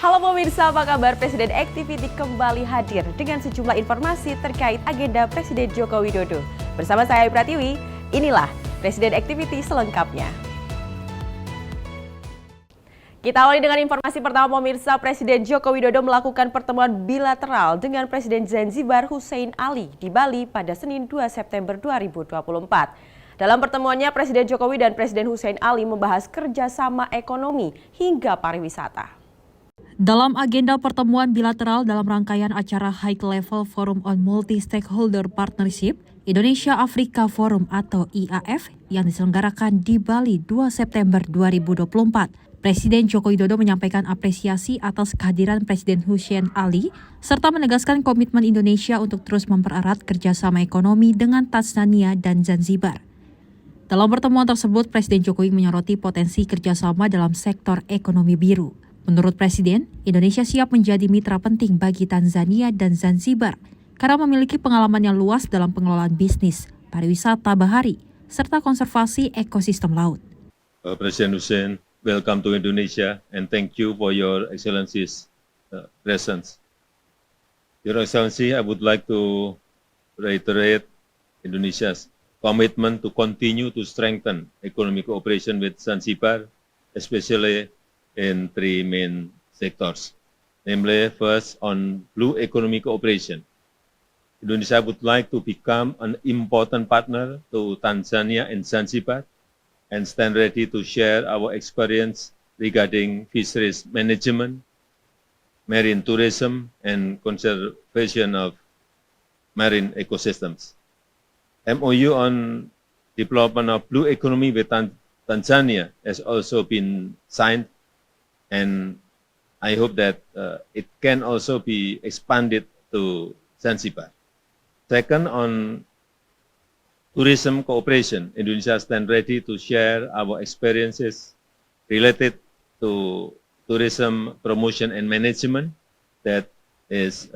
Halo pemirsa, apa kabar? Presiden Activity kembali hadir dengan sejumlah informasi terkait agenda Presiden Joko Widodo. Bersama saya Pratiwi, inilah Presiden Activity selengkapnya. Kita awali dengan informasi pertama pemirsa, Presiden Joko Widodo melakukan pertemuan bilateral dengan Presiden Zanzibar Hussein Ali di Bali pada Senin 2 September 2024. Dalam pertemuannya, Presiden Jokowi dan Presiden Hussein Ali membahas kerjasama ekonomi hingga pariwisata. Dalam agenda pertemuan bilateral dalam rangkaian acara High Level Forum on Multi-Stakeholder Partnership Indonesia-Afrika Forum atau IAF yang diselenggarakan di Bali 2 September 2024, Presiden Joko Widodo menyampaikan apresiasi atas kehadiran Presiden Hussein Ali serta menegaskan komitmen Indonesia untuk terus mempererat kerjasama ekonomi dengan Tanzania dan Zanzibar. Dalam pertemuan tersebut, Presiden Jokowi menyoroti potensi kerjasama dalam sektor ekonomi biru. Menurut Presiden, Indonesia siap menjadi mitra penting bagi Tanzania dan Zanzibar karena memiliki pengalaman yang luas dalam pengelolaan bisnis, pariwisata bahari, serta konservasi ekosistem laut. Presiden Hussein, welcome to Indonesia and thank you for your Excellency's presence. Your Excellency, I would like to reiterate Indonesia's commitment to continue to strengthen economic cooperation with Zanzibar, especially in three main sectors, namely first on blue economy cooperation. Indonesia would like to become an important partner to Tanzania and Zanzibar and stand ready to share our experience regarding fisheries management, marine tourism, and conservation of marine ecosystems. MOU on development of blue economy with Tanzania has also been signed, and I hope that it can also be expanded to Zanzibar. Second, on tourism cooperation, Indonesia stands ready to share our experiences related to tourism promotion and management that is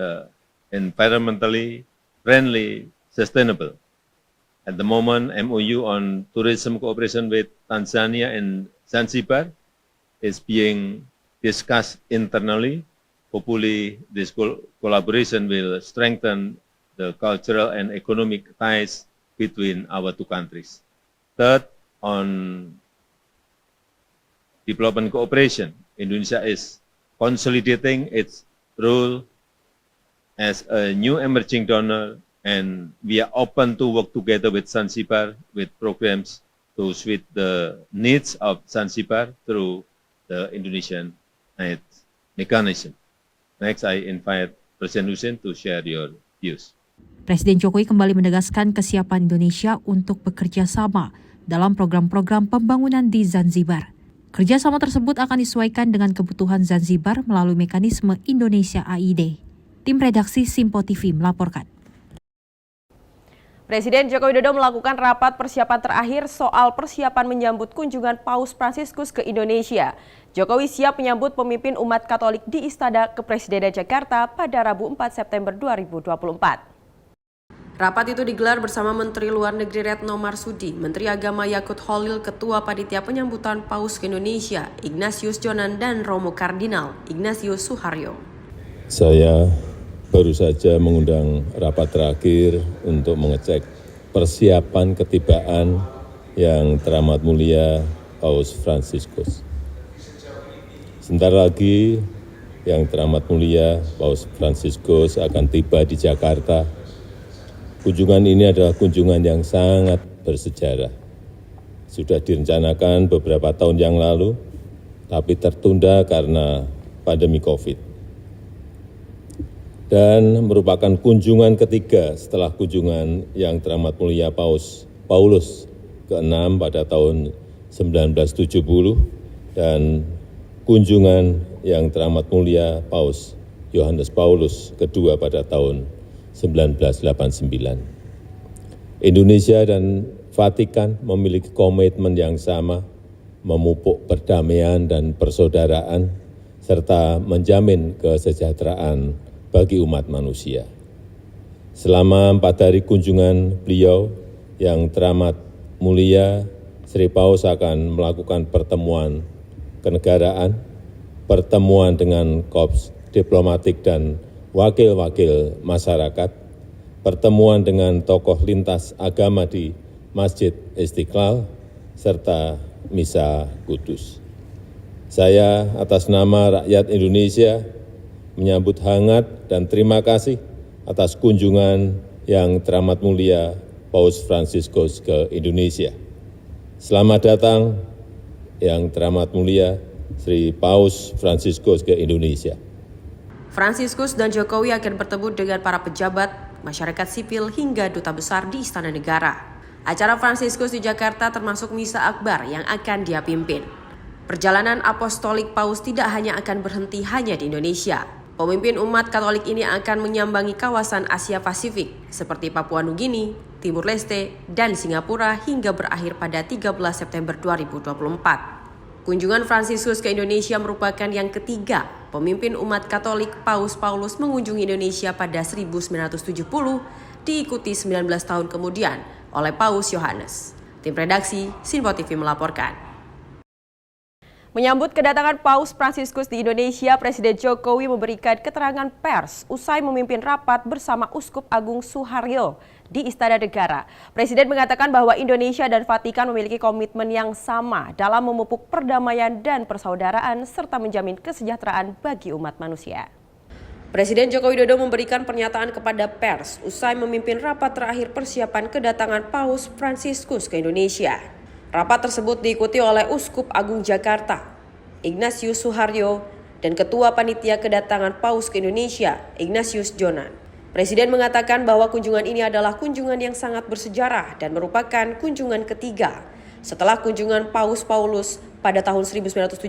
environmentally friendly, sustainable. At the moment, MOU on tourism cooperation with Tanzania and Zanzibar is being discussed internally. Hopefully, this collaboration will strengthen the cultural and economic ties between our two countries. Third, on development cooperation, Indonesia is consolidating its role as a new emerging donor, and we are open to work together with Zanzibar with programs to suit the needs of Zanzibar through the Indonesian Aid Mechanism. Next, I invite Presiden Hussein to share your views. Presiden Jokowi kembali menegaskan kesiapan Indonesia untuk bekerja sama dalam program-program pembangunan di Zanzibar. Kerjasama tersebut akan disesuaikan dengan kebutuhan Zanzibar melalui mekanisme Indonesia AID. Tim redaksi Simpo TV melaporkan. Presiden Joko Widodo melakukan rapat persiapan terakhir soal persiapan menyambut kunjungan Paus Fransiskus ke Indonesia. Jokowi siap menyambut pemimpin umat Katolik di Istana Kepresidenan Jakarta pada Rabu 4 September 2024. Rapat itu digelar bersama Menteri Luar Negeri Retno Marsudi, Menteri Agama Yakut Holil, Ketua Panitia Penyambutan Paus ke Indonesia, Ignatius Jonan, dan Romo Kardinal, Ignatius Suharyo. Saya baru saja mengundang rapat terakhir untuk mengecek persiapan ketibaan yang teramat mulia Paus Fransiskus. Sebentar lagi yang teramat mulia Paus Fransiskus akan tiba di Jakarta. Kunjungan ini adalah kunjungan yang sangat bersejarah. Sudah direncanakan beberapa tahun yang lalu, tapi tertunda karena pandemi COVID. Dan merupakan kunjungan ketiga setelah kunjungan yang teramat mulia Paus Paulus ke-6 pada tahun 1970 dan kunjungan yang teramat mulia Paus Yohanes Paulus kedua pada tahun 1989. Indonesia dan Vatikan memiliki komitmen yang sama, memupuk perdamaian dan persaudaraan, serta menjamin kesejahteraan bagi umat manusia. Selama 4 hari kunjungan beliau yang teramat mulia, Sri Paus akan melakukan pertemuan kenegaraan pertemuan dengan korps diplomatik dan wakil-wakil masyarakat, pertemuan dengan tokoh lintas agama di Masjid Istiqlal, serta Misa Kudus. Saya atas nama rakyat Indonesia menyambut hangat dan terima kasih atas kunjungan yang teramat mulia Paus Fransiskus ke Indonesia. Selamat datang yang teramat mulia Sri Paus Fransiskus ke Indonesia. Fransiskus dan Jokowi akan bertemu dengan para pejabat, masyarakat sipil hingga duta besar di Istana Negara. Acara Fransiskus di Jakarta termasuk Misa Akbar yang akan dia pimpin. Perjalanan apostolik Paus tidak hanya akan berhenti hanya di Indonesia. Pemimpin umat Katolik ini akan menyambangi kawasan Asia Pasifik seperti Papua Nugini, Timur Leste, dan Singapura hingga berakhir pada 13 September 2024. Kunjungan Fransiskus ke Indonesia merupakan yang ketiga pemimpin umat Katolik Paus Paulus mengunjungi Indonesia pada 1970, diikuti 19 tahun kemudian oleh Paus Yohanes. Tim redaksi Sinpo TV melaporkan. Menyambut kedatangan Paus Fransiskus di Indonesia, Presiden Jokowi memberikan keterangan pers usai memimpin rapat bersama Uskup Agung Suharyo di Istana Negara. Presiden mengatakan bahwa Indonesia dan Vatikan memiliki komitmen yang sama dalam memupuk perdamaian dan persaudaraan serta menjamin kesejahteraan bagi umat manusia. Presiden Joko Widodo memberikan pernyataan kepada pers usai memimpin rapat terakhir persiapan kedatangan Paus Fransiskus ke Indonesia. Rapat tersebut diikuti oleh Uskup Agung Jakarta, Ignatius Suharyo, dan Ketua Panitia Kedatangan Paus ke Indonesia, Ignatius Jonan. Presiden mengatakan bahwa kunjungan ini adalah kunjungan yang sangat bersejarah dan merupakan kunjungan ketiga setelah kunjungan Paus Paulus pada tahun 1970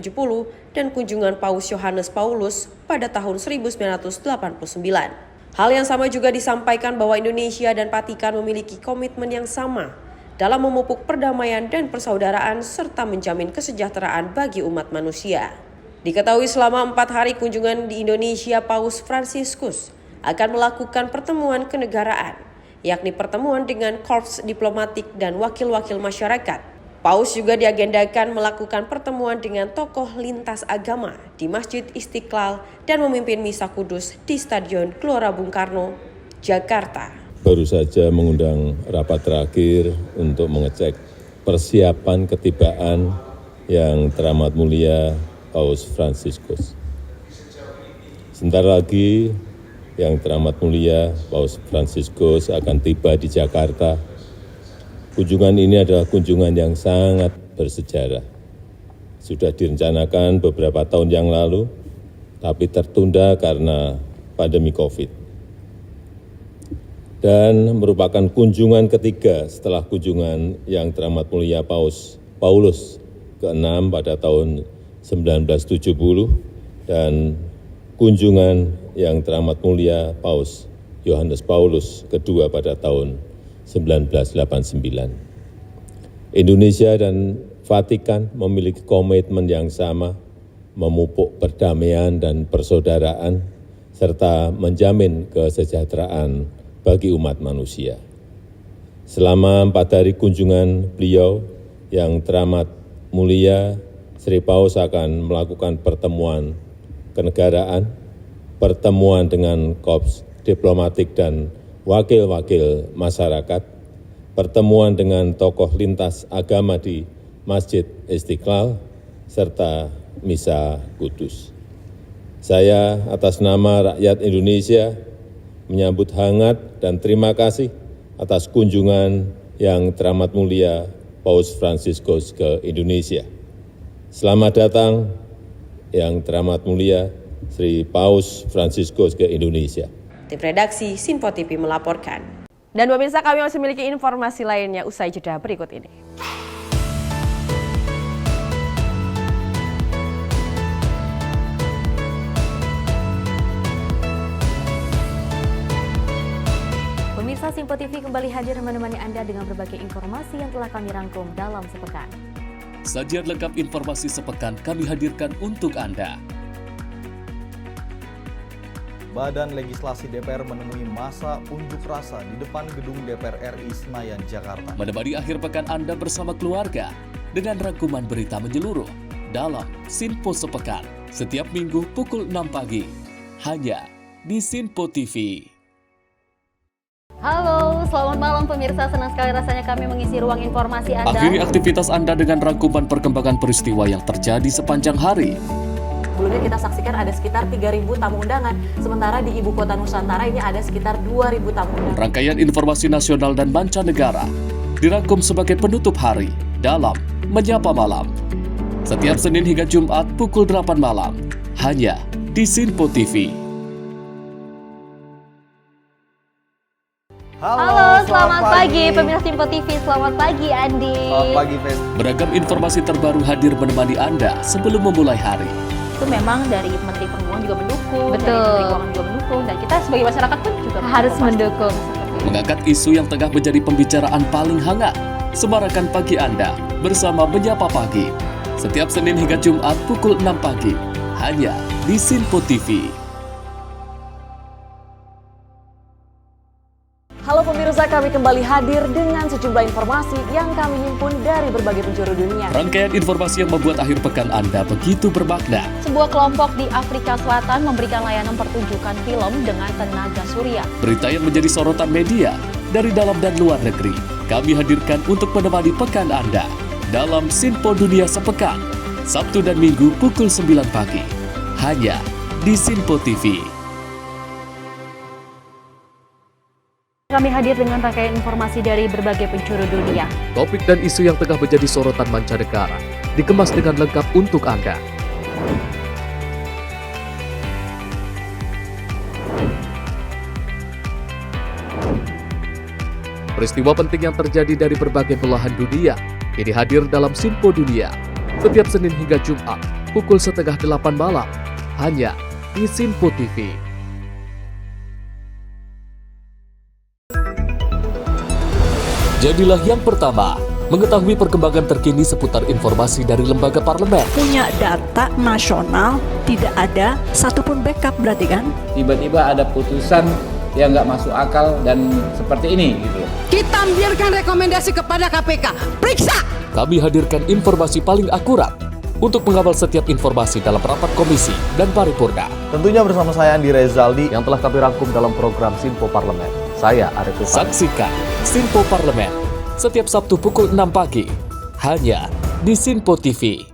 dan kunjungan Paus Yohanes Paulus pada tahun 1989. Hal yang sama juga disampaikan bahwa Indonesia dan Vatikan memiliki komitmen yang sama dalam memupuk perdamaian dan persaudaraan serta menjamin kesejahteraan bagi umat manusia. Diketahui selama 4 hari kunjungan di Indonesia, Paus Fransiskus akan melakukan pertemuan kenegaraan, yakni pertemuan dengan korps diplomatik dan wakil-wakil masyarakat. Paus juga diagendakan melakukan pertemuan dengan tokoh lintas agama di Masjid Istiqlal dan memimpin Misa Kudus di Stadion Gelora Bung Karno, Jakarta. Baru saja mengundang rapat terakhir untuk mengecek persiapan ketibaan yang teramat mulia Paus Fransiskus. Sebentar lagi yang teramat mulia Paus Fransiskus akan tiba di Jakarta. Kunjungan ini adalah kunjungan yang sangat bersejarah. Sudah direncanakan beberapa tahun yang lalu, tapi tertunda karena pandemi COVID. Dan merupakan kunjungan ketiga setelah kunjungan yang teramat mulia Paus Paulus ke-6 pada tahun 1970 dan kunjungan yang teramat mulia Paus Yohanes Paulus kedua pada tahun 1989. Indonesia dan Vatikan memiliki komitmen yang sama memupuk perdamaian dan persaudaraan serta menjamin kesejahteraan bagi umat manusia. Selama 4 hari kunjungan beliau yang teramat mulia, Sri Paus akan melakukan pertemuan kenegaraan, pertemuan dengan korps diplomatik dan wakil-wakil masyarakat, pertemuan dengan tokoh lintas agama di Masjid Istiqlal, serta Misa Kudus. Saya atas nama rakyat Indonesia menyambut hangat dan terima kasih atas kunjungan yang teramat mulia Paus Fransiskus ke Indonesia. Selamat datang yang teramat mulia Sri Paus Fransiskus ke Indonesia. Tim redaksi Sinpo TV melaporkan. Dan pemirsa, kami masih memiliki informasi lainnya usai jeda berikut ini. Pemirsa, Sinpo TV kembali hadir menemani Anda dengan berbagai informasi yang telah kami rangkum dalam sepekan. Sajian lengkap informasi sepekan kami hadirkan untuk Anda. Badan Legislasi DPR menemui masa unjuk rasa di depan gedung DPR RI Senayan, Jakarta. Menemani akhir pekan Anda bersama keluarga dengan rangkuman berita menyeluruh dalam Sinpo Sepekan. setiap minggu pukul 6 pagi, hanya di Sinpo TV. Halo, selamat malam pemirsa. Senang sekali rasanya kami mengisi ruang informasi Anda. Akhiri aktivitas Anda dengan rangkuman perkembangan peristiwa yang terjadi sepanjang hari. Sebelumnya kita saksikan ada sekitar 3.000 tamu undangan, sementara di Ibu Kota Nusantara ini ada sekitar 2.000 tamu undangan. Rangkaian informasi nasional dan mancanegara dirangkum sebagai penutup hari dalam Menyapa Malam. Setiap Senin hingga Jumat pukul 8 malam, hanya di Sinpo TV. Halo, selamat pagi pemirsa Sinpo TV. Selamat pagi Andi. Selamat pagi, Fen. Beragam informasi terbaru hadir menemani Anda sebelum memulai hari. Itu memang dari Menteri Perhubungan juga mendukung, Betul. dari Menteri Keuangan juga mendukung, dan kita sebagai masyarakat pun juga Harus mendukung. Mengangkat isu yang tengah menjadi pembicaraan paling hangat. Semarakan pagi Anda bersama Menyapa Pagi. Setiap Senin hingga Jumat pukul 6 pagi, hanya di Sinpo TV. Halo pemirsa, kami kembali hadir dengan sejumlah informasi yang kami himpun dari berbagai penjuru dunia. Rangkaian informasi yang membuat akhir pekan Anda begitu bermakna. Sebuah kelompok di Afrika Selatan memberikan layanan pertunjukan film dengan tenaga surya. Berita yang menjadi sorotan media dari dalam dan luar negeri, kami hadirkan untuk menemani pekan Anda dalam Sinpo Dunia Sepekan, Sabtu dan Minggu pukul 9 pagi, hanya di Sinpo TV. Kami hadir dengan rangkaian informasi dari berbagai penjuru dunia. Topik dan isu yang tengah menjadi sorotan mancanegara dikemas dengan lengkap untuk Anda. Peristiwa penting yang terjadi dari berbagai belahan dunia ini hadir dalam Sinpo Dunia setiap Senin hingga Jumat pukul 7:30 malam, hanya di Sinpo TV. Jadilah yang pertama mengetahui perkembangan terkini seputar informasi dari lembaga parlemen. Punya data nasional, tidak ada satupun backup berarti kan? Tiba-tiba ada putusan yang nggak masuk akal dan seperti ini gitu. Kita biarkan rekomendasi kepada KPK, periksa! Kami hadirkan informasi paling akurat untuk mengawal setiap informasi dalam rapat komisi dan paripurna. Tentunya bersama saya Andi Rezaldi Yang telah kami rangkum dalam program Sinpo Parlemen. Saya Arif Tufan. Saksikan Sinpo Parlemen setiap Sabtu pukul 6 pagi, hanya di Sinpo TV.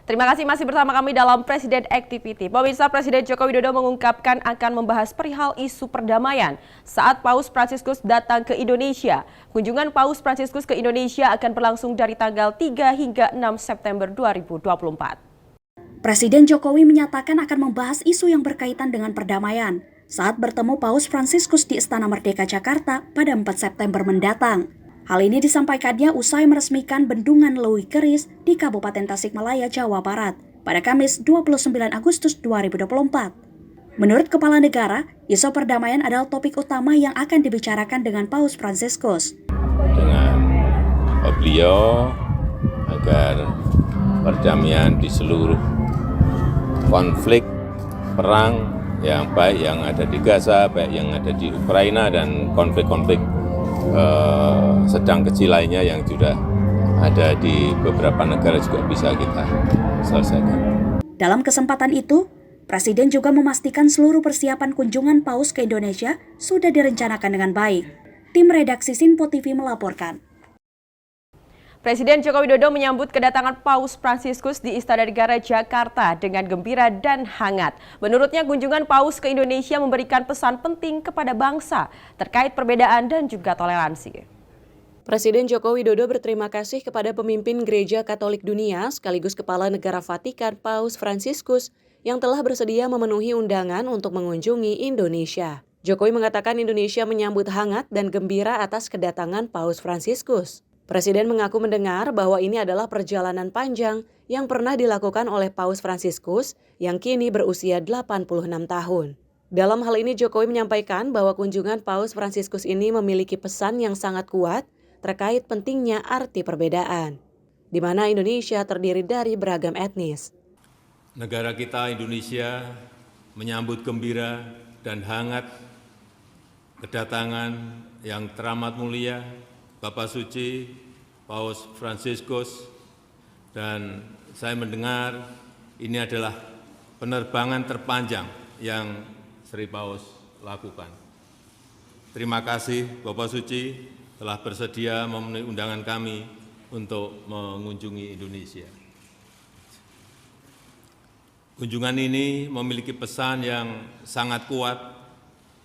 Terima kasih masih bersama kami dalam Presiden Activity. Pemirsa, Presiden Joko Widodo mengungkapkan akan membahas perihal isu perdamaian saat Paus Fransiskus datang ke Indonesia. Kunjungan Paus Fransiskus ke Indonesia akan berlangsung dari tanggal 3 hingga 6 September 2024. Presiden Jokowi menyatakan akan membahas isu yang berkaitan dengan perdamaian saat bertemu Paus Fransiskus di Istana Merdeka Jakarta pada 4 September mendatang. Hal ini disampaikannya usai meresmikan Bendungan Lewi Keris di Kabupaten Tasikmalaya, Jawa Barat pada Kamis 29 Agustus 2024. Menurut Kepala Negara, isu perdamaian adalah topik utama yang akan dibicarakan dengan Paus Fransiskus. Dengan beliau agar perdamaian di seluruh konflik perang yang baik yang ada di Gaza, baik yang ada di Ukraina dan konflik-konflik sedang kecil lainnya yang sudah ada di beberapa negara juga bisa kita selesaikan. Dalam kesempatan itu, Presiden juga memastikan seluruh persiapan kunjungan Paus ke Indonesia sudah direncanakan dengan baik. Tim redaksi Sinpo TV melaporkan. Presiden Joko Widodo menyambut kedatangan Paus Fransiskus di Istana Negara Jakarta dengan gembira dan hangat. Menurutnya, kunjungan Paus ke Indonesia memberikan pesan penting kepada bangsa terkait perbedaan dan juga toleransi. Presiden Joko Widodo berterima kasih kepada pemimpin Gereja Katolik Dunia sekaligus Kepala Negara Vatikan Paus Fransiskus yang telah bersedia memenuhi undangan untuk mengunjungi Indonesia. Jokowi mengatakan Indonesia menyambut hangat dan gembira atas kedatangan Paus Fransiskus. Presiden mengaku mendengar bahwa ini adalah perjalanan panjang yang pernah dilakukan oleh Paus Fransiskus yang kini berusia 86 tahun. Dalam hal ini Jokowi menyampaikan bahwa kunjungan Paus Fransiskus ini memiliki pesan yang sangat kuat terkait pentingnya arti perbedaan. di mana Indonesia terdiri dari beragam etnis. Negara kita Indonesia menyambut gembira dan hangat kedatangan yang teramat mulia Bapak Suci Paus Fransiskus, dan saya mendengar ini adalah penerbangan terpanjang yang Sri Paus lakukan. Terima kasih Bapak Suci telah bersedia memenuhi undangan kami untuk mengunjungi Indonesia. Kunjungan ini memiliki pesan yang sangat kuat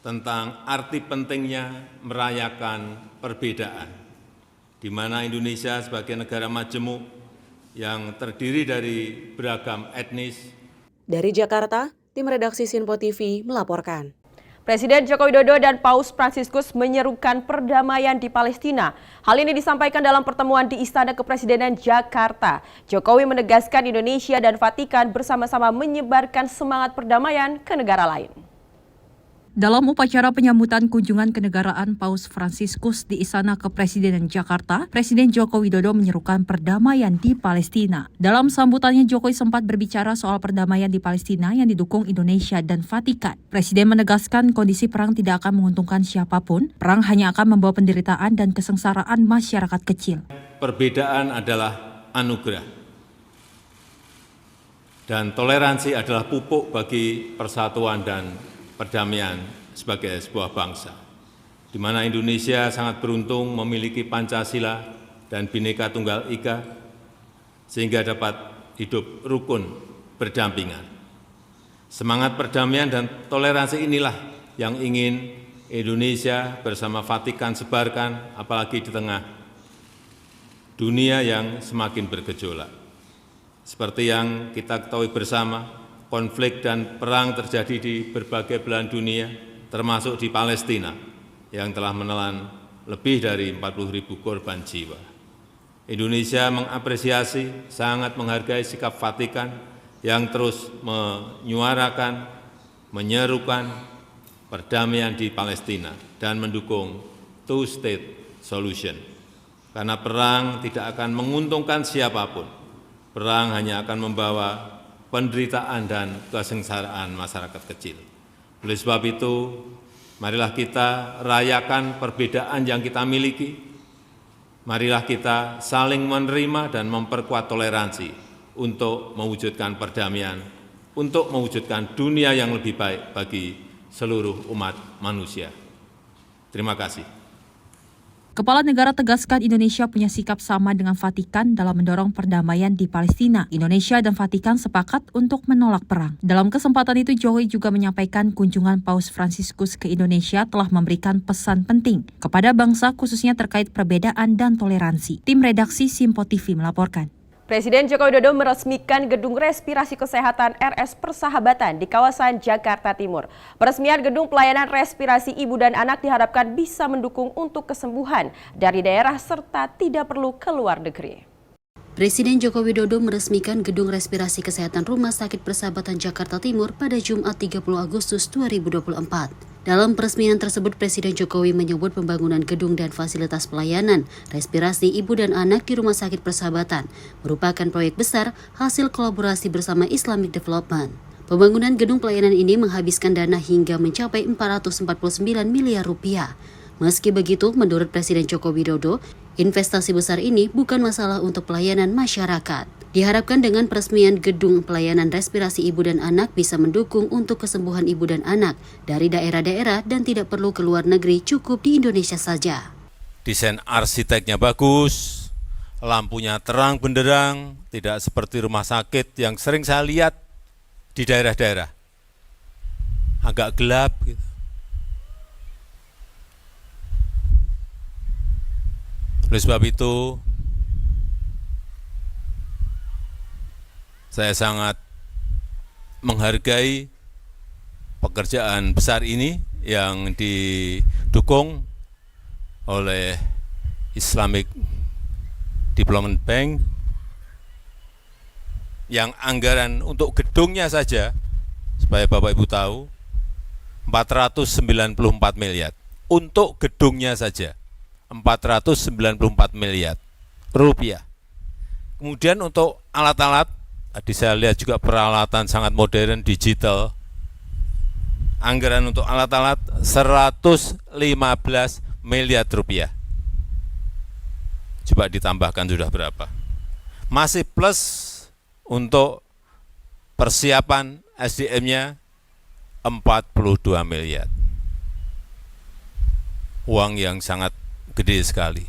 tentang arti pentingnya merayakan perbedaan, di mana Indonesia sebagai negara majemuk yang terdiri dari beragam etnis. Dari Jakarta, tim redaksi Sinpo TV melaporkan. Presiden Joko Widodo dan Paus Fransiskus menyerukan perdamaian di Palestina. Hal ini disampaikan dalam pertemuan di Istana Kepresidenan Jakarta. Jokowi menegaskan Indonesia dan Vatikan bersama-sama menyebarkan semangat perdamaian ke negara lain. Dalam upacara penyambutan kunjungan kenegaraan Paus Fransiskus di Istana Kepresidenan Jakarta, Presiden Joko Widodo menyerukan perdamaian di Palestina. Dalam sambutannya, Jokowi sempat berbicara soal perdamaian di Palestina yang didukung Indonesia dan Vatikan. Presiden menegaskan kondisi perang tidak akan menguntungkan siapapun, perang hanya akan membawa penderitaan dan kesengsaraan masyarakat kecil. Perbedaan adalah anugerah, dan toleransi adalah pupuk bagi persatuan dan perdamaian sebagai sebuah bangsa, di mana Indonesia sangat beruntung memiliki Pancasila dan Bhinneka Tunggal Ika, sehingga dapat hidup rukun berdampingan. Semangat perdamaian dan toleransi inilah yang ingin Indonesia bersama Vatikan sebarkan, apalagi di tengah dunia yang semakin bergejolak. Seperti yang kita ketahui bersama, konflik dan perang terjadi di berbagai belahan dunia, termasuk di Palestina, yang telah menelan lebih dari 40.000 korban jiwa. Indonesia mengapresiasi, sangat menghargai sikap Vatikan yang terus menyuarakan, menyerukan perdamaian di Palestina dan mendukung two-state solution. Karena perang tidak akan menguntungkan siapapun, perang hanya akan membawa penderitaan dan kesengsaraan masyarakat kecil. Oleh sebab itu, marilah kita rayakan perbedaan yang kita miliki. Marilah kita saling menerima dan memperkuat toleransi untuk mewujudkan perdamaian, untuk mewujudkan dunia yang lebih baik bagi seluruh umat manusia. Terima kasih. Kepala negara tegaskan Indonesia punya sikap sama dengan Vatikan dalam mendorong perdamaian di Palestina. Indonesia dan Vatikan sepakat untuk menolak perang. Dalam kesempatan itu, Jokowi juga menyampaikan kunjungan Paus Fransiskus ke Indonesia telah memberikan pesan penting kepada bangsa, khususnya terkait perbedaan dan toleransi. Tim redaksi Sinpo TV melaporkan. Presiden Joko Widodo meresmikan Gedung Respirasi Kesehatan RS Persahabatan di kawasan Jakarta Timur. Peresmian Gedung Pelayanan Respirasi Ibu dan Anak diharapkan bisa mendukung untuk kesembuhan dari daerah serta tidak perlu ke luar negeri. Presiden Joko Widodo meresmikan Gedung Respirasi Kesehatan Rumah Sakit Persahabatan Jakarta Timur pada Jumat 30 Agustus 2024. Dalam peresmian tersebut, Presiden Jokowi menyebut pembangunan gedung dan fasilitas pelayanan respirasi ibu dan anak di Rumah Sakit Persahabatan merupakan proyek besar hasil kolaborasi bersama Islamic Development. Pembangunan gedung pelayanan ini menghabiskan dana hingga mencapai 449 miliar rupiah. Meski begitu, menurut Presiden Joko Widodo, investasi besar ini bukan masalah untuk pelayanan masyarakat. Diharapkan dengan peresmian Gedung Pelayanan Respirasi Ibu dan Anak bisa mendukung untuk kesembuhan ibu dan anak dari daerah-daerah dan tidak perlu ke luar negeri, cukup di Indonesia saja. Desain arsiteknya bagus, lampunya terang benderang, tidak seperti rumah sakit yang sering saya lihat di daerah-daerah. Agak gelap gitu. Oleh sebab itu, saya sangat menghargai pekerjaan besar ini yang didukung oleh Islamic Development Bank, yang anggaran untuk gedungnya saja, supaya Bapak Ibu tahu, 494 miliar. Untuk gedungnya saja, 494 miliar rupiah. Kemudian untuk alat-alat, tadi saya lihat juga peralatan sangat modern, digital. Anggaran untuk alat-alat 115 miliar rupiah. Coba ditambahkan sudah berapa? Masih plus untuk persiapan SDM-nya 42 miliar. Uang yang sangat gede sekali.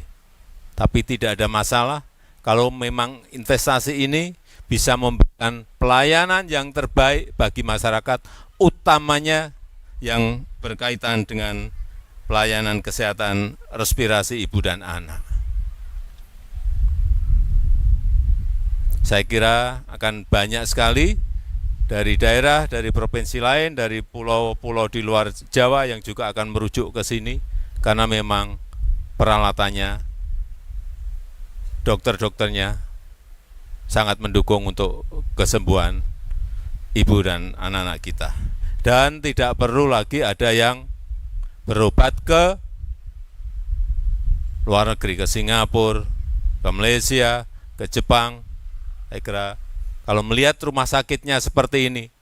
Tapi tidak ada masalah kalau memang investasi ini bisa memberikan pelayanan yang terbaik bagi masyarakat, utamanya yang berkaitan dengan pelayanan kesehatan respirasi ibu dan anak. Saya kira akan banyak sekali dari daerah, dari provinsi lain, dari pulau-pulau di luar Jawa yang juga akan merujuk ke sini, karena memang peralatannya, dokter-dokternya sangat mendukung untuk kesembuhan ibu dan anak-anak kita. Dan tidak perlu lagi ada yang berobat ke luar negeri, ke Singapura, ke Malaysia, ke Jepang. Saya kira kalau melihat rumah sakitnya seperti ini,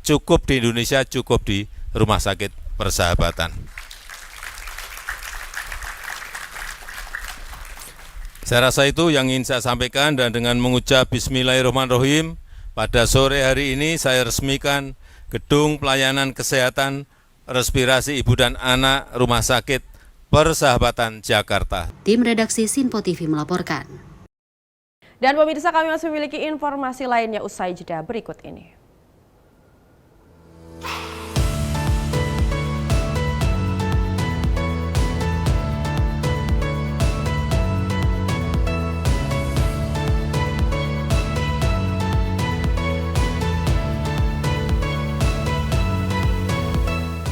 cukup di Indonesia, cukup di Rumah Sakit Persahabatan. Saya rasa itu yang ingin saya sampaikan, dan dengan mengucap Bismillahirrahmanirrahim, pada sore hari ini saya resmikan Gedung Pelayanan Kesehatan Respirasi Ibu dan Anak Rumah Sakit Persahabatan Jakarta. Tim redaksi Sinpo TV melaporkan. Dan pemirsa, kami masih memiliki informasi lainnya usai jeda berikut ini.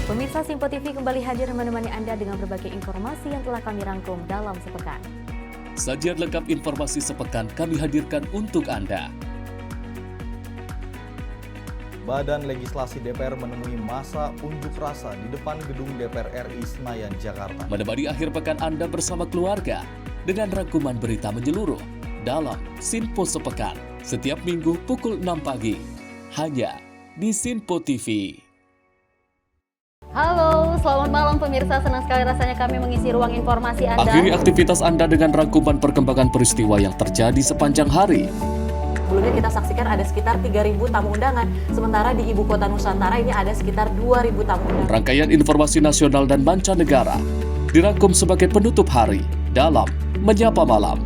Pemirsa, Sinpo TV kembali hadir menemani Anda dengan berbagai informasi yang telah kami rangkum dalam sepekan. Sajian lengkap informasi sepekan kami hadirkan untuk Anda. Badan Legislasi DPR menemui masa unjuk rasa di depan gedung DPR RI Senayan, Jakarta. Menemani akhir pekan Anda bersama keluarga dengan rangkuman berita menyeluruh dalam Sinpo Sepekan setiap minggu pukul 6 pagi hanya di Sinpo TV. Halo, selamat malam pemirsa. Senang sekali rasanya kami mengisi ruang informasi Anda. Akhiri aktivitas Anda dengan rangkuman perkembangan peristiwa yang terjadi sepanjang hari. Sebelumnya kita saksikan ada sekitar 3.000 tamu undangan, sementara di Ibu Kota Nusantara ini ada sekitar 2.000 tamu undangan. Rangkaian informasi nasional dan mancanegara dirangkum sebagai penutup hari dalam Menyapa Malam.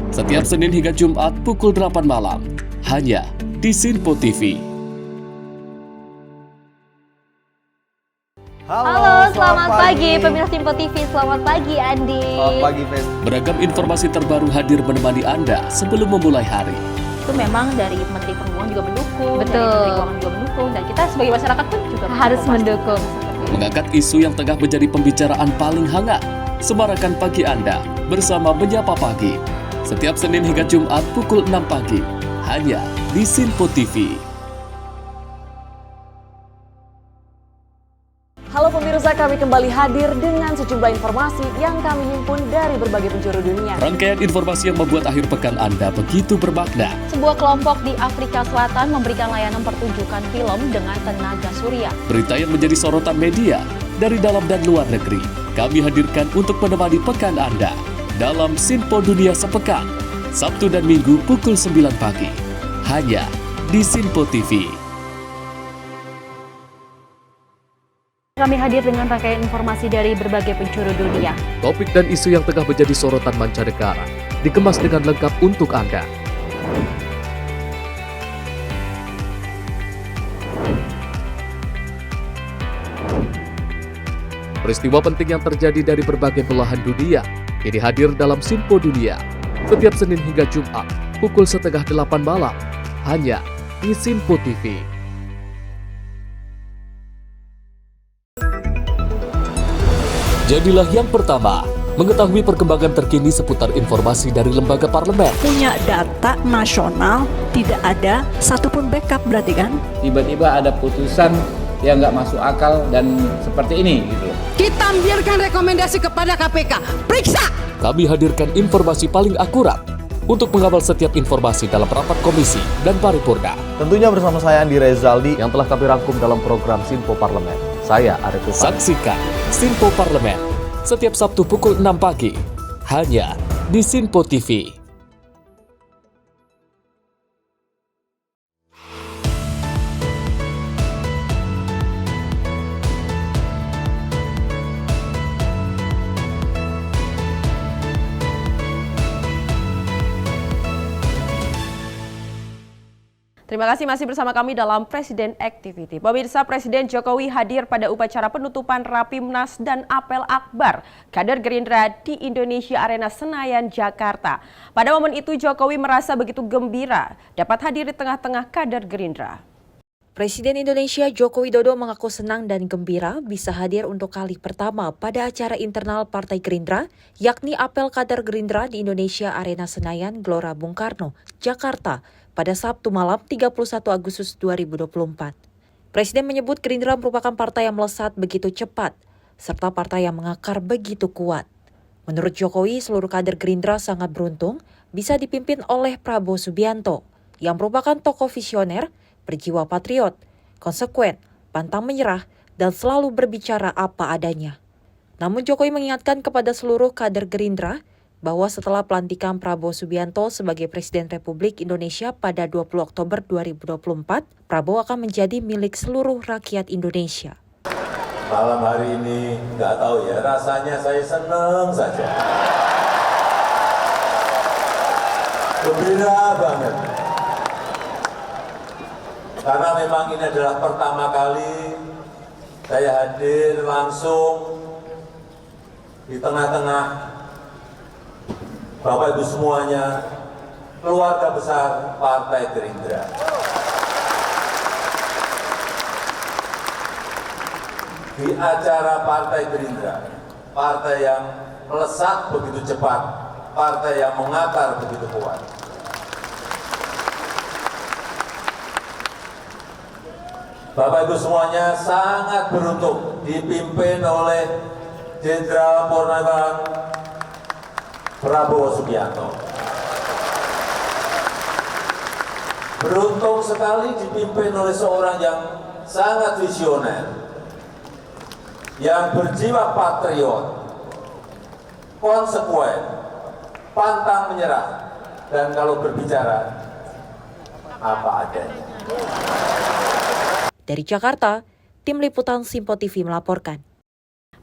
Setiap Senin hingga Jumat pukul 8 malam, hanya di Sinpo TV. Halo, selamat pagi pemirsa Sinpo TV. Selamat pagi Andi. Selamat pagi, Fes. Beragam informasi terbaru hadir menemani Anda sebelum memulai hari. Itu memang dari Menteri Perhubungan juga mendukung, Betul. dari Menteri Keuangan juga mendukung, dan kita sebagai masyarakat pun juga Harus mendukung. Mengangkat isu yang tengah menjadi pembicaraan paling hangat. Semarakan pagi Anda bersama Menyapa Pagi. Setiap Senin hingga Jumat pukul 6 pagi hanya di Sinpo TV. Halo pemirsa, kami kembali hadir dengan sejumlah informasi yang kami himpun dari berbagai penjuru dunia. Rangkaian informasi yang membuat akhir pekan Anda begitu bermakna. Sebuah kelompok di Afrika Selatan memberikan layanan pertunjukan film dengan tenaga surya. Berita yang menjadi sorotan media dari dalam dan luar negeri kami hadirkan untuk menemani pekan Anda dalam Sinpo Dunia Sepekan, Sabtu dan Minggu pukul 9 pagi hanya di Sinpo TV. Kami hadir dengan rangkaian informasi dari berbagai penjuru dunia. Topik dan isu yang tengah menjadi sorotan mancanegara dikemas dengan lengkap untuk Anda. Peristiwa penting yang terjadi dari berbagai belahan dunia ini hadir dalam Sinpo Dunia setiap Senin hingga Jumat pukul 7:30 malam hanya di Sinpo TV. Jadilah yang pertama mengetahui perkembangan terkini seputar informasi dari lembaga parlemen. Punya data nasional, tidak ada satupun backup berarti kan? Tiba-tiba ada putusan yang nggak masuk akal dan seperti ini gitu. Kita biarkan rekomendasi kepada KPK. Periksa! Kami hadirkan informasi paling akurat untuk mengawal setiap informasi dalam rapat komisi dan paripurna. Tentunya bersama saya Andi Rezaldi yang telah kami rangkum dalam program Sinpo Parlemen. Saya Arif Rufani. Saksikan Sinpo Parlemen setiap Sabtu pukul 6 pagi hanya di Sinpo TV. Terima kasih masih bersama kami dalam Presiden Activity. Pemirsa, Presiden Jokowi hadir pada upacara penutupan Rapimnas dan apel akbar kader Gerindra di Indonesia Arena Senayan, Jakarta. Pada momen itu Jokowi merasa begitu gembira dapat hadir di tengah-tengah kader Gerindra. Presiden Indonesia Joko Widodo mengaku senang dan gembira bisa hadir untuk kali pertama pada acara internal Partai Gerindra, yakni apel kader Gerindra di Indonesia Arena Senayan, Gelora Bung Karno, Jakarta, pada Sabtu malam 31 Agustus 2024. Presiden menyebut Gerindra merupakan partai yang melesat begitu cepat, serta partai yang mengakar begitu kuat. Menurut Jokowi, seluruh kader Gerindra sangat beruntung bisa dipimpin oleh Prabowo Subianto, yang merupakan tokoh visioner, berjiwa patriot, konsekuen, pantang menyerah, dan selalu berbicara apa adanya. Namun Jokowi mengingatkan kepada seluruh kader Gerindra bahwa setelah pelantikan Prabowo Subianto sebagai Presiden Republik Indonesia pada 20 Oktober 2024, Prabowo akan menjadi milik seluruh rakyat Indonesia. Malam hari ini, nggak tahu ya, rasanya saya senang saja. Gembira banget. Karena memang ini adalah pertama kali saya hadir langsung di tengah-tengah Bapak Ibu semuanya, keluarga besar Partai Gerindra. Di acara Partai Gerindra, partai yang melesat begitu cepat, partai yang mengakar begitu kuat. Bapak Ibu semuanya sangat beruntung dipimpin oleh Jenderal Purnawirawan Prabowo Subianto. Beruntung sekali dipimpin oleh seorang yang sangat visioner, yang berjiwa patriot, konsekuen, pantang menyerah, dan kalau berbicara apa adanya. Dari Jakarta, tim liputan Sinpo TV melaporkan.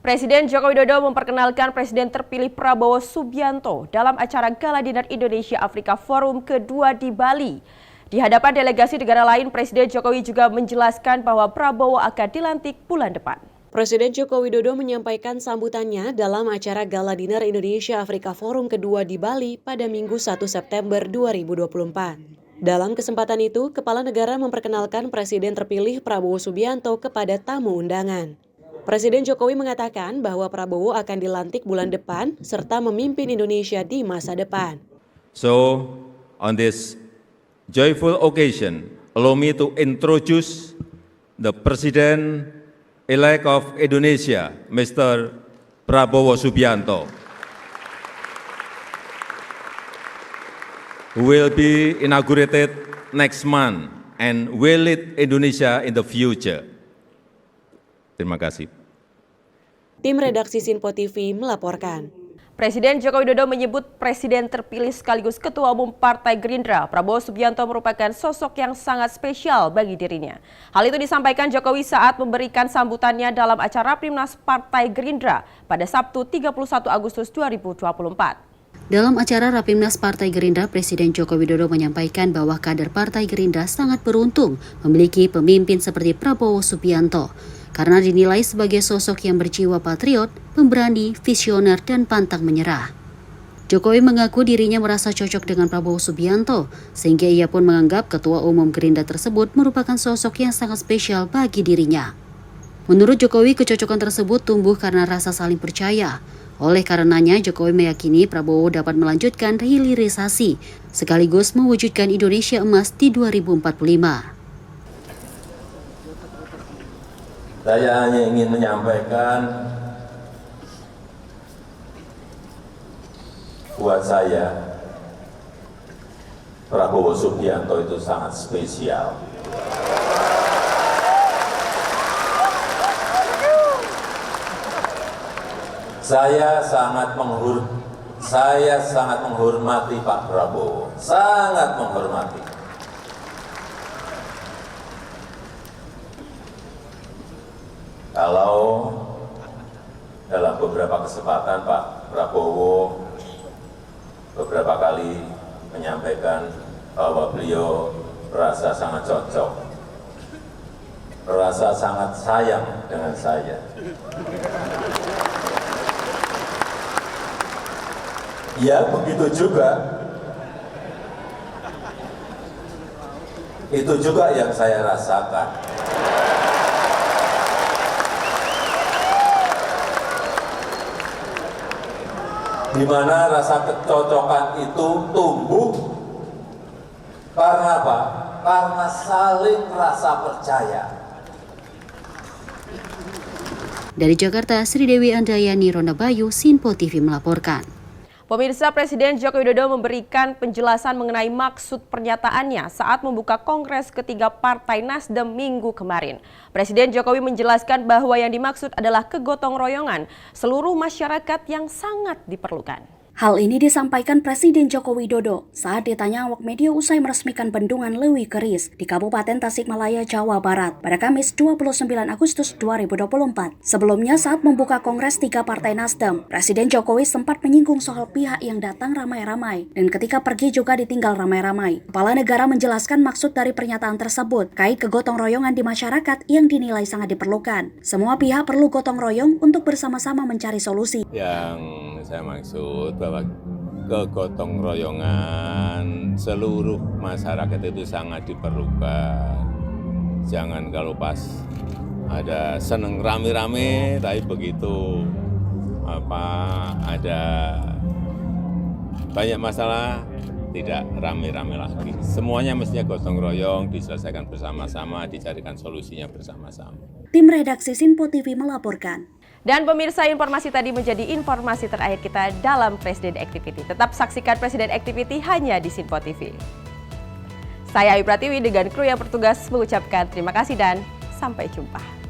Presiden Joko Widodo memperkenalkan Presiden terpilih Prabowo Subianto dalam acara Gala Dinner Indonesia Afrika Forum kedua di Bali. Di hadapan delegasi negara lain, Presiden Jokowi juga menjelaskan bahwa Prabowo akan dilantik bulan depan. Presiden Joko Widodo menyampaikan sambutannya dalam acara Gala Dinner Indonesia Afrika Forum kedua di Bali pada Minggu 1 September 2024. Dalam kesempatan itu, Kepala Negara memperkenalkan Presiden terpilih Prabowo Subianto kepada tamu undangan. Presiden Jokowi mengatakan bahwa Prabowo akan dilantik bulan depan serta memimpin Indonesia di masa depan. So, on this joyful occasion, allow me to introduce the President-elect of Indonesia, Mr. Prabowo Subianto, who will be inaugurated next month and will lead Indonesia in the future. Terima kasih. Tim redaksi Sinpo TV melaporkan. Presiden Joko Widodo menyebut Presiden terpilih sekaligus Ketua Umum Partai Gerindra, Prabowo Subianto merupakan sosok yang sangat spesial bagi dirinya. Hal itu disampaikan Jokowi saat memberikan sambutannya dalam acara Rapimnas Partai Gerindra pada Sabtu 31 Agustus 2024. Dalam acara Rapimnas Partai Gerindra, Presiden Joko Widodo menyampaikan bahwa kader Partai Gerindra sangat beruntung memiliki pemimpin seperti Prabowo Subianto, karena dinilai sebagai sosok yang berjiwa patriot, pemberani, visioner, dan pantang menyerah. Jokowi mengaku dirinya merasa cocok dengan Prabowo Subianto, sehingga ia pun menganggap Ketua Umum Gerindra tersebut merupakan sosok yang sangat spesial bagi dirinya. Menurut Jokowi, kecocokan tersebut tumbuh karena rasa saling percaya. Oleh karenanya, Jokowi meyakini Prabowo dapat melanjutkan hilirisasi, sekaligus mewujudkan Indonesia Emas di 2045. Saya hanya ingin menyampaikan buat saya Prabowo Subianto itu sangat spesial. Saya sangat menghormati Pak Prabowo, sangat menghormati. Kalau dalam beberapa kesempatan Pak Prabowo beberapa kali menyampaikan bahwa beliau merasa sangat cocok, merasa sangat sayang dengan saya. Ya, begitu juga. Itu juga yang saya rasakan. Di mana rasa kecocokan itu tumbuh karena apa? Karena saling rasa percaya. Dari Jakarta, Sri Dewi Andayani, Ronda Bayu, Sinpo TV melaporkan. Pemirsa, Presiden Joko Widodo memberikan penjelasan mengenai maksud pernyataannya saat membuka Kongres ketiga Partai Nasdem Minggu kemarin. Presiden Jokowi menjelaskan bahwa yang dimaksud adalah kegotong royongan seluruh masyarakat yang sangat diperlukan. Hal ini disampaikan Presiden Joko Widodo saat ditanya awak media usai meresmikan bendungan Lewi Keris di Kabupaten Tasikmalaya, Jawa Barat pada Kamis 29 Agustus 2024. Sebelumnya saat membuka Kongres 3 Partai Nasdem, Presiden Jokowi sempat menyinggung soal pihak yang datang ramai-ramai dan ketika pergi juga ditinggal ramai-ramai. Kepala negara menjelaskan maksud dari pernyataan tersebut kait kegotong royongan di masyarakat yang dinilai sangat diperlukan. Semua pihak perlu gotong royong untuk bersama-sama mencari solusi. Yang saya maksud bahwa kegotong royongan seluruh masyarakat itu sangat diperlukan. Jangan kalau pas ada seneng rame-rame, tapi begitu ada banyak masalah tidak rame-rame lagi. Semuanya mestinya gotong royong, diselesaikan bersama-sama, dicarikan solusinya bersama-sama. Tim redaksi Sinpo TV melaporkan. Dan pemirsa, informasi tadi menjadi informasi terakhir kita dalam Presiden Activity. Tetap saksikan Presiden Activity hanya di Sinpo TV. Saya Ayu Pratiwi dengan kru yang bertugas mengucapkan terima kasih dan sampai jumpa.